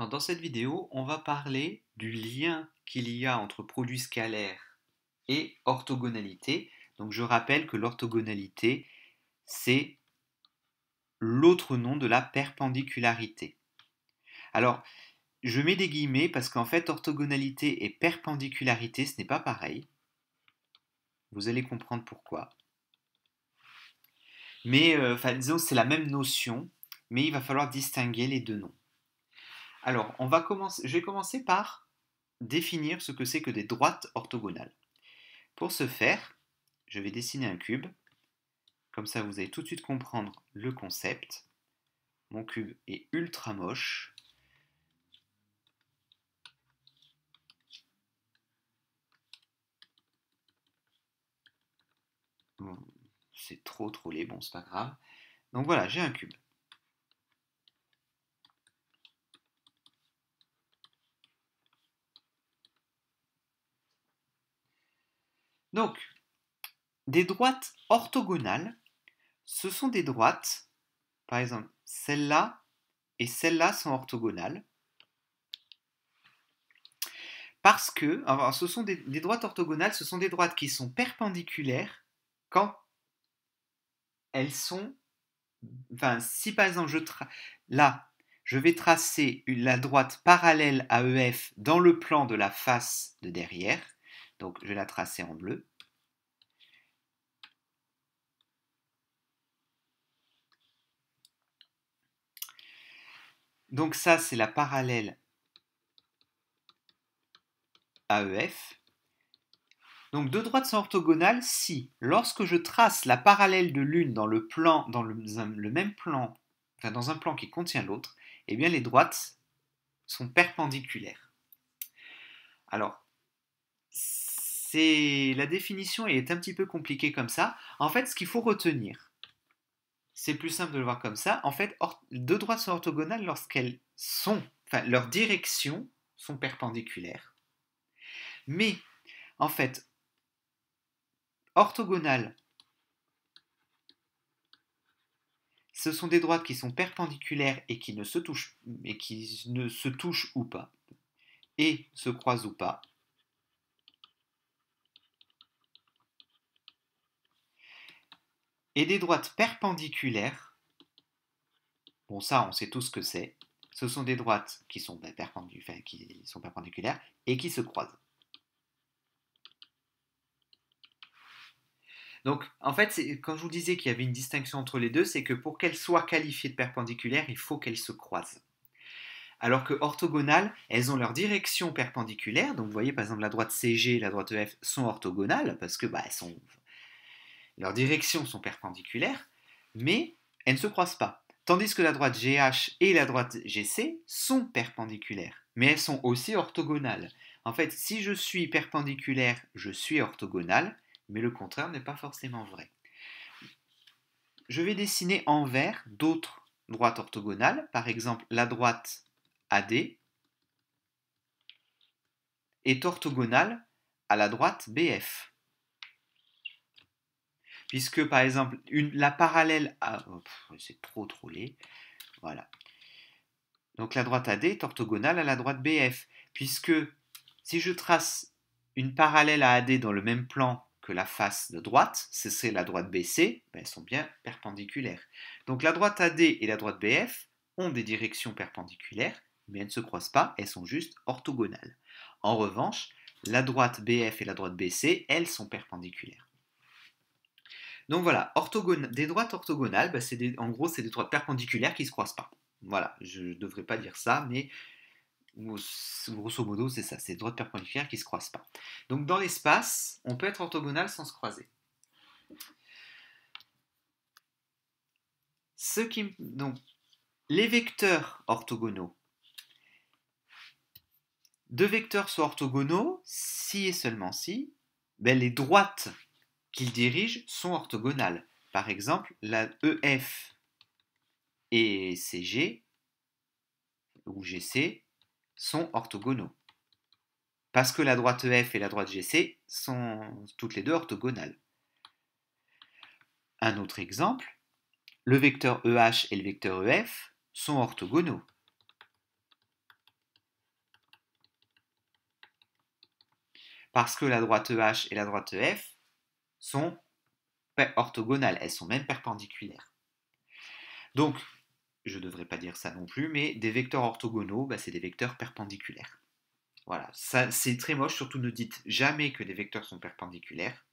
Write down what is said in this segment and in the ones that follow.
Alors, dans cette vidéo, on va parler du lien qu'il y a entre produit scalaire et orthogonalité. Donc je rappelle que l'orthogonalité, c'est l'autre nom de la perpendicularité. Alors, je mets des guillemets parce qu'en fait, orthogonalité et perpendicularité, ce n'est pas pareil. Vous allez comprendre pourquoi. Mais, disons, c'est la même notion, mais il va falloir distinguer les deux noms. Alors, je vais commencer par définir ce que c'est que des droites orthogonales. Pour ce faire, je vais dessiner un cube. Comme ça, vous allez tout de suite comprendre le concept. Mon cube est ultra moche. Bon, c'est trop laid, bon, c'est pas grave. Donc voilà, j'ai un cube. Donc, des droites orthogonales, ce sont des droites, par exemple, celle-là et celle-là sont orthogonales. Parce que, alors, ce sont des droites orthogonales, ce sont des droites qui sont perpendiculaires quand elles sont. Enfin, si par exemple là, je vais tracer la droite parallèle à EF dans le plan de la face de derrière, donc je vais la tracer en bleu. Donc ça, c'est la parallèle à EF. Donc deux droites sont orthogonales si, lorsque je trace la parallèle de l'une dans le plan, dans le même plan, enfin dans un plan qui contient l'autre, eh bien les droites sont perpendiculaires. Alors, la définition est un petit peu compliquée comme ça. En fait, ce qu'il faut retenir, c'est plus simple de le voir comme ça. En fait, deux droites sont orthogonales lorsqu'elles sont, enfin, leurs directions sont perpendiculaires. Mais, en fait, orthogonales, ce sont des droites qui sont perpendiculaires et qui ne se touchent, ou pas, et se croisent ou pas. Et des droites perpendiculaires, bon ça on sait tous ce que c'est, ce sont des droites qui sont perpendiculaires et qui se croisent. Donc, en fait, quand je vous disais qu'il y avait une distinction entre les deux, c'est que pour qu'elles soient qualifiées de perpendiculaires, il faut qu'elles se croisent. Alors que orthogonales, elles ont leur direction perpendiculaire. Donc, vous voyez, par exemple, la droite CG et la droite EF sont orthogonales parce que leurs directions sont perpendiculaires, mais elles ne se croisent pas. Tandis que la droite GH et la droite GC sont perpendiculaires, mais elles sont aussi orthogonales. En fait, si je suis perpendiculaire, je suis orthogonal, mais le contraire n'est pas forcément vrai. Je vais dessiner en vert d'autres droites orthogonales, par exemple la droite AD est orthogonale à la droite BF. Puisque par exemple la parallèle à... Oh, c'est trop laid. Voilà. Donc la droite AD est orthogonale à la droite BF. Puisque si je trace une parallèle à AD dans le même plan que la face de droite, c'est la droite BC, elles sont bien perpendiculaires. Donc la droite AD et la droite BF ont des directions perpendiculaires, mais elles ne se croisent pas, elles sont juste orthogonales. En revanche, la droite BF et la droite BC, elles sont perpendiculaires. Donc voilà, des droites orthogonales, en gros, c'est des droites perpendiculaires qui ne se croisent pas. Voilà, je ne devrais pas dire ça, mais grosso modo, c'est ça, c'est des droites perpendiculaires qui ne se croisent pas. Donc dans l'espace, on peut être orthogonal sans se croiser. Donc, les vecteurs orthogonaux. Deux vecteurs sont orthogonaux si et seulement si les droites qu'ils dirigent sont orthogonales. Par exemple, la EF et CG ou GC sont orthogonaux. Parce que la droite EF et la droite GC sont toutes les deux orthogonales. Un autre exemple, le vecteur EH et le vecteur EF sont orthogonaux. Parce que la droite EH et la droite EF sont orthogonales, elles sont même perpendiculaires. Donc, je ne devrais pas dire ça non plus, mais des vecteurs orthogonaux, c'est des vecteurs perpendiculaires. Voilà, ça c'est très moche, surtout ne dites jamais que des vecteurs sont perpendiculaires,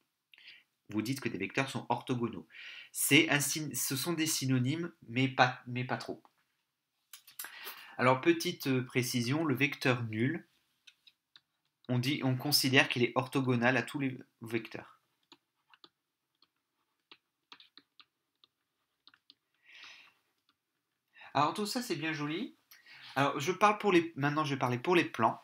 vous dites que des vecteurs sont orthogonaux. Ce sont des synonymes, mais pas trop. Alors, petite précision, le vecteur nul, on considère qu'il est orthogonal à tous les vecteurs. Alors tout ça c'est bien joli. Alors maintenant je vais parler pour les plans.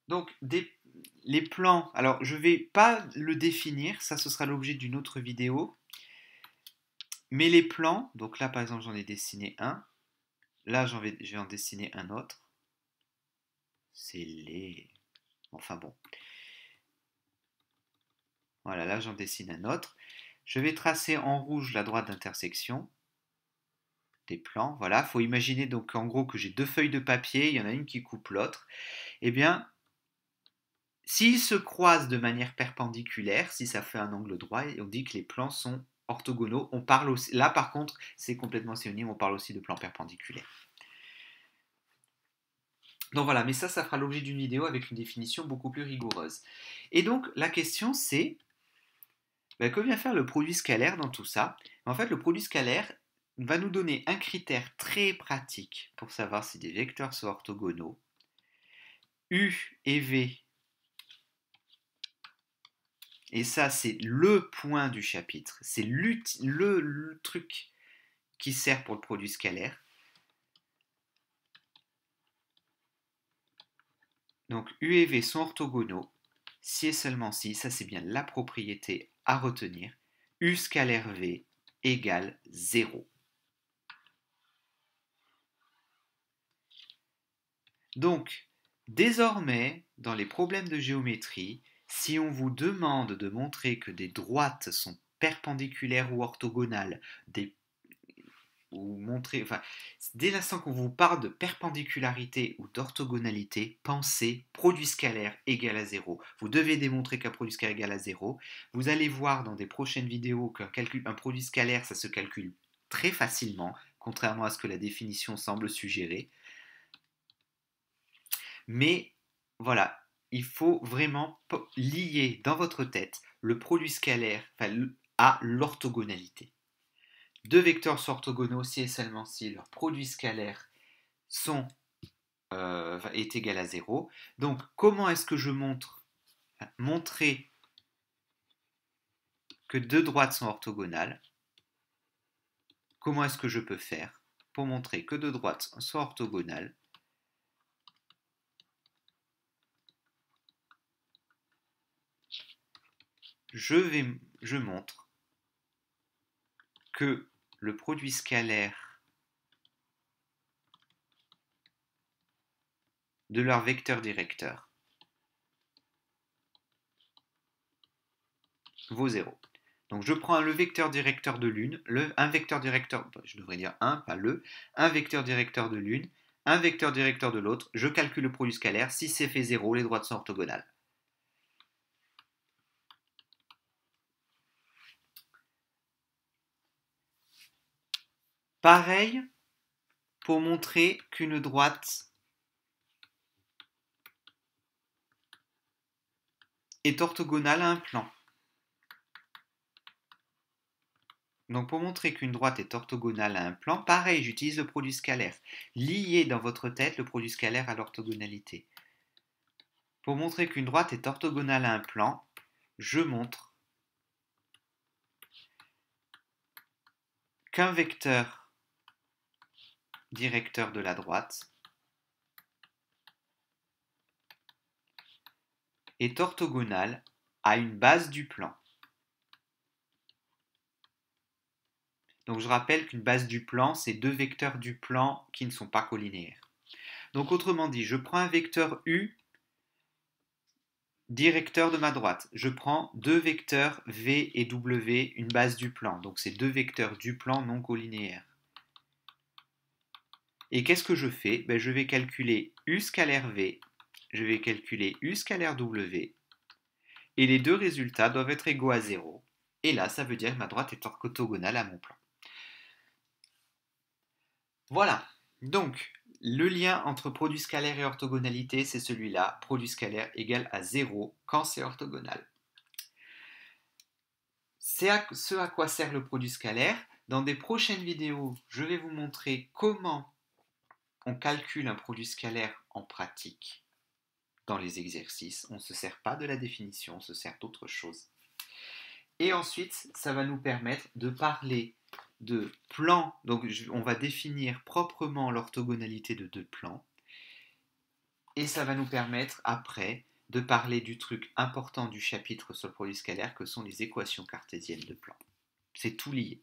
Donc les plans, alors je ne vais pas le définir, ça ce sera l'objet d'une autre vidéo. Mais les plans, donc là par exemple j'en ai dessiné un, là je vais en dessiner un autre. C'est laid. Enfin bon. Voilà, là j'en dessine un autre. Je vais tracer en rouge la droite d'intersection des plans. Voilà, il faut imaginer donc en gros que j'ai deux feuilles de papier, il y en a une qui coupe l'autre. Eh bien, s'ils se croisent de manière perpendiculaire, si ça fait un angle droit, on dit que les plans sont orthogonaux. On parle aussi, là par contre, c'est complètement synonyme, on parle aussi de plans perpendiculaires. Donc voilà, mais ça fera l'objet d'une vidéo avec une définition beaucoup plus rigoureuse. Et donc la question c'est, que vient faire le produit scalaire dans tout ça? En fait, le produit scalaire va nous donner un critère très pratique pour savoir si des vecteurs sont orthogonaux. U et V. Et ça, c'est le point du chapitre. C'est le truc qui sert pour le produit scalaire. Donc U et V sont orthogonaux si et seulement si, ça c'est bien la propriété à retenir, U scalaire V égale 0. Donc, désormais, dans les problèmes de géométrie, si on vous demande de montrer que des droites sont perpendiculaires ou orthogonales, dès l'instant qu'on vous parle de perpendicularité ou d'orthogonalité, pensez produit scalaire égal à 0. Vous devez démontrer qu'un produit scalaire égal à 0. Vous allez voir dans des prochaines vidéos qu'un produit scalaire, ça se calcule très facilement, contrairement à ce que la définition semble suggérer. Mais voilà, il faut vraiment lier dans votre tête le produit scalaire à l'orthogonalité. Deux vecteurs sont orthogonaux si et seulement si leur produit scalaire est égal à 0. Donc, comment est-ce que je montrer que deux droites sont orthogonales? Comment est-ce que je peux faire pour montrer que deux droites sont orthogonales? Je montre que le produit scalaire de leur vecteur directeur vaut 0. Donc je prends le vecteur directeur de l'une, un vecteur directeur, je devrais dire un, pas un vecteur directeur de l'une, un vecteur directeur de l'autre, je calcule le produit scalaire, si c'est fait 0, les droites sont orthogonales. Pareil pour montrer qu'une droite est orthogonale à un plan. Donc pour montrer qu'une droite est orthogonale à un plan, pareil, j'utilise le produit scalaire. Liez dans votre tête le produit scalaire à l'orthogonalité. Pour montrer qu'une droite est orthogonale à un plan, je montre qu'un vecteur directeur de la droite est orthogonal à une base du plan. Donc je rappelle qu'une base du plan, c'est deux vecteurs du plan qui ne sont pas colinéaires. Donc autrement dit, je prends un vecteur U, directeur de ma droite. Je prends deux vecteurs V et W, une base du plan. Donc c'est deux vecteurs du plan non colinéaires. Et qu'est-ce que je fais? Ben, je vais calculer U scalaire V, je vais calculer U scalaire W, et les deux résultats doivent être égaux à 0. Et là, ça veut dire que ma droite est orthogonale à mon plan. Voilà, donc le lien entre produit scalaire et orthogonalité, c'est celui-là, produit scalaire égale à 0 quand c'est orthogonal. C'est ce à quoi sert le produit scalaire. Dans des prochaines vidéos, je vais vous montrer comment on calcule un produit scalaire en pratique dans les exercices. On ne se sert pas de la définition, on se sert d'autre chose. Et ensuite, ça va nous permettre de parler de plans. Donc, on va définir proprement l'orthogonalité de deux plans. Et ça va nous permettre, après, de parler du truc important du chapitre sur le produit scalaire, que sont les équations cartésiennes de plans. C'est tout lié.